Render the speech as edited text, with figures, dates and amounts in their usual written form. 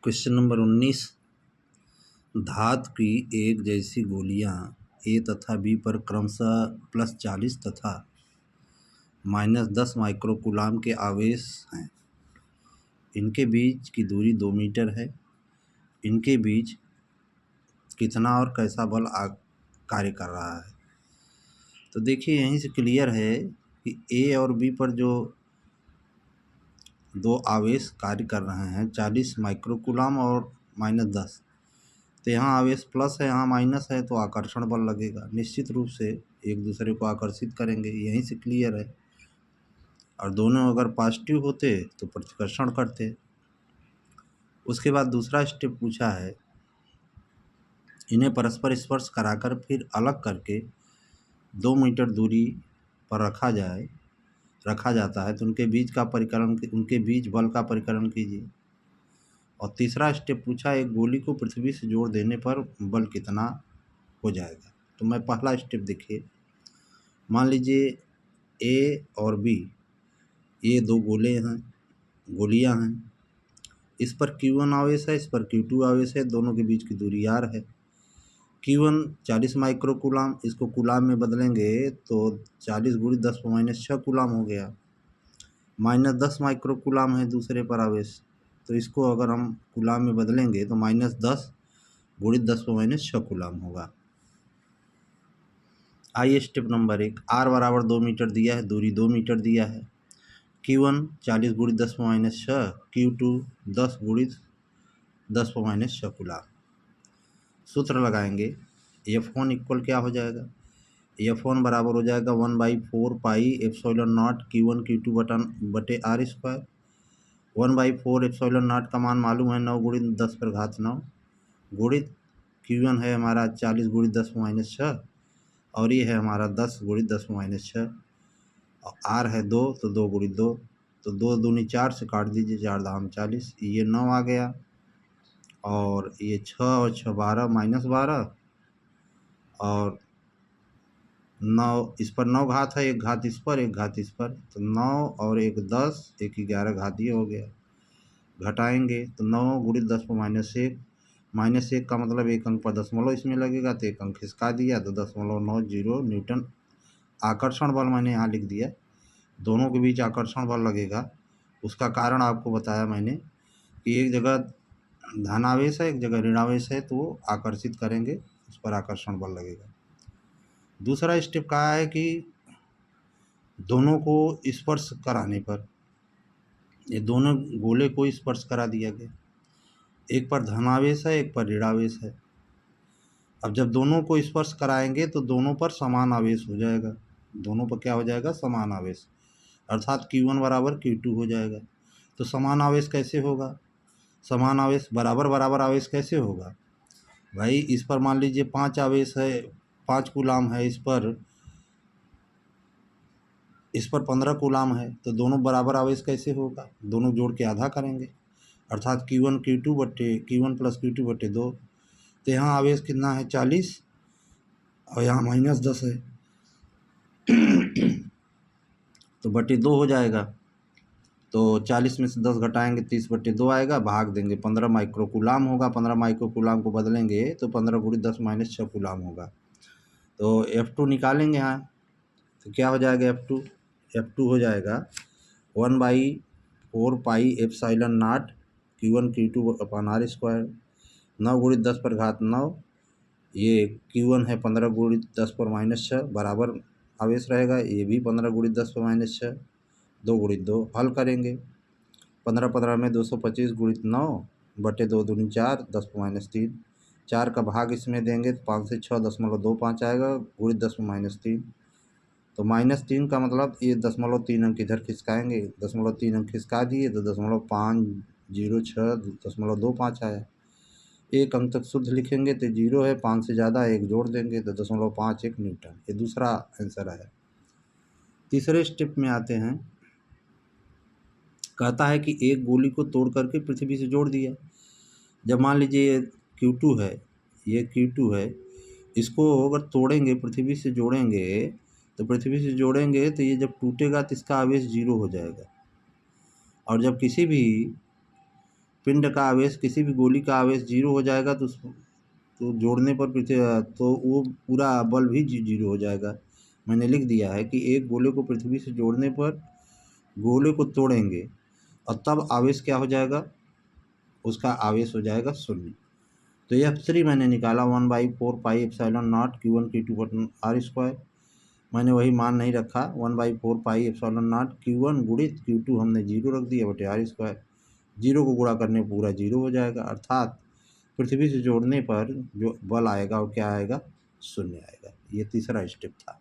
Question number 19। धातु की एक जैसी गोलियां ए तथा बी पर क्रमशः +40 तथा -10 माइक्रोकूलाम के आवेश हैं। इनके बीच की दूरी 2 मीटर है। इनके बीच कितना और कैसा बल कार्य कर रहा है। तो देखिए यहीं से क्लियर है कि ए और बी पर जो दो आवेश कार्य कर रहे हैं 40 माइक्रोकूलाम और -10, तो यहाँ आवेश प्लस है, यहाँ माइनस है, तो आकर्षण बल लगेगा। निश्चित रूप से एक दूसरे को आकर्षित करेंगे, यहीं से क्लियर है। और दोनों अगर पॉजिटिव होते तो प्रतिकर्षण करते। उसके बाद दूसरा स्टेप पूछा है, इन्हें परस्पर स्पर्श कराकर फिर अलग करके 2 मीटर दूरी पर रखा जाता है, तो उनके बीच बल का परिकलन कीजिए। और तीसरा स्टेप पूछा, एक गोली को पृथ्वी से जोड़ देने पर बल कितना हो जाएगा। तो मैं पहला स्टेप देखिए, मान लीजिए ए और बी ये दो गोलियां हैं। इस पर Q1 आवेश है, इस पर Q2 आवेश है, दोनों के बीच की दूरी R है। Q1 40 माइक्रोकूलाम, इसको कूलाम में बदलेंगे तो 40 × 10⁻⁶ कूलाम हो गया। -10 माइक्रोकूलाम है दूसरे पर आवेश, तो इसको अगर हम कूलाम में बदलेंगे तो -10 × 10⁻⁶ कूलाम होगा। आइए स्टेप नंबर 1, R बराबर 2 मीटर दिया है, दूरी 2 मीटर दिया है। Q1 40 × 10⁻⁶, Q2 10 × 10⁻⁶ coulomb. सूत्र लगाएंगे, F1 इक्वल क्या हो जाएगा, F1 बराबर हो जाएगा 1/4 pi epsilon not Q1 Q2 बटे R²। 1/4 एप्सिलॉन नॉट का मान मालूम है, 9 × 10⁻⁹ गुणित Q1 है हमारा 40 × 10⁻⁶, और ये है हमारा 10 × 10⁻⁶, और R है 2, तो 2 × 2, तो 2 दूनी 4 से काट दीजिए, 4 दाम 40, ये 9 आ गया। और ये 6 और 6 12 -12, और 9 इस पर 9 घात है, 1 घात इस पर 1 घात इस पर, तो 9 और 1 10, 1 11 घातीय हो गया। घटाएंगे तो 9 × 10⁻⁴, -1 का मतलब 1 अंक पर दशमलव इसमें लगेगा, तो 1 अंक खिसका दिया, तो 0.90 न्यूटन आकर्षण बल मैंने यहाँ लिख दिया। दोनों के बीच आकर्षण बल लगेगा। उसका कारण आपको बताया मैंने कि एक जगह धनावेश है, एक जगह ऋणावेश है, तो आकर्षित करेंगे, उस पर आकर्षण बल लगेगा। दूसरा स्टेप कहा है कि दोनों को स्पर्श कराने पर, ये दोनों गोले को स्पर्श करा दिया गया, एक पर धनावेश है, एक पर ऋणावेश है। अब जब दोनों को स्पर्श कराएंगे तो दोनों पर समान आवेश हो जाएगा। दोनों पर क्या हो जाएगा, समान आवेश, अर्थात Q1 बराबर Q2 हो जाएगा। तो समान आवेश कैसे होगा, समान आवेश बराबर आवेश कैसे होगा भाई। इस पर मान लीजिए 5 आवेश है, 5 कूलाम है, इस पर 15 कूलाम है, तो दोनों बराबर आवेश कैसे होगा, दोनों जोड़ के आधा करेंगे, अर्थात Q1 + Q2 बटे 2। तो यहाँ आवेश कितना है, 40, और यहाँ -10 है, तो बटे 2 हो जाएगा। तो 40 में से 10 घटाएंगे, 30 बटे 2 आएगा, भाग देंगे, 15 माइक्रोकूलाम होगा। 15 माइक्रोकूलाम को बदलेंगे तो 15 × 10⁻⁶ कूलाम होगा। तो F2 निकालेंगे यहाँ, तो क्या हो जाएगा, F2 हो जाएगा 1/4 pi epsilon not Q1 Q2 upon R²। 9 × 10⁻⁹, ये Q1 है 15 × 10⁻⁶, बराबर आवेश रहेगा, ये भी 15 × 10⁻⁶, 2 × 2 हल करेंगे। 15 15 में 225 × 9 बटे 2 दूनी 4, 10⁻3, 4 का भाग इसमें देंगे तो 5 से 6.25 आएगा, × 10⁻3, तो -3 का मतलब ये 0.3 अंक इधर खिसकाएंगे, 0.3 अंक खिसका दिए तो 0.506.25 आया। 1 अंक तक शुद्ध लिखेंगे तो 0 है, 5 से ज़्यादा 1 जोड़ देंगे तो 0.51 न्यूटन। ये दूसरा आंसर आया। तीसरे स्टेप में आते हैं, कहता है कि एक गोली को तोड़ करके पृथ्वी से जोड़ दिया। जब मान लीजिए ये Q2 है, ये Q2 है, इसको अगर तोड़ेंगे, पृथ्वी से जोड़ेंगे, तो पृथ्वी से जोड़ेंगे तो ये जब टूटेगा तो इसका आवेश 0 हो जाएगा। और जब किसी भी पिंड का आवेश, किसी भी गोली का आवेश 0 हो जाएगा तो जोड़ने पर तो वो पूरा बल भी 0 हो जाएगा। मैंने लिख दिया है कि एक गोले को पृथ्वी से जोड़ने पर गोले को तोड़ेंगे और तब आवेश क्या हो जाएगा, उसका आवेश हो जाएगा 0। तो F3 मैंने निकाला 1/4 pi epsilon not Q1 Q2 R square. मैंने वही मान नहीं रखा, 1/4 पाई एप्सिलॉन नॉट Q1 गुणित Q2 हमने 0 रख दिया बटे R स्क्वायर। 0 को गुणा करने पूरा 0 हो जाएगा, अर्थात पृथ्वी से जोड़ने पर जो बल आएगा वो क्या आएगा, 0 आएगा। ये तीसरा स्टेप था।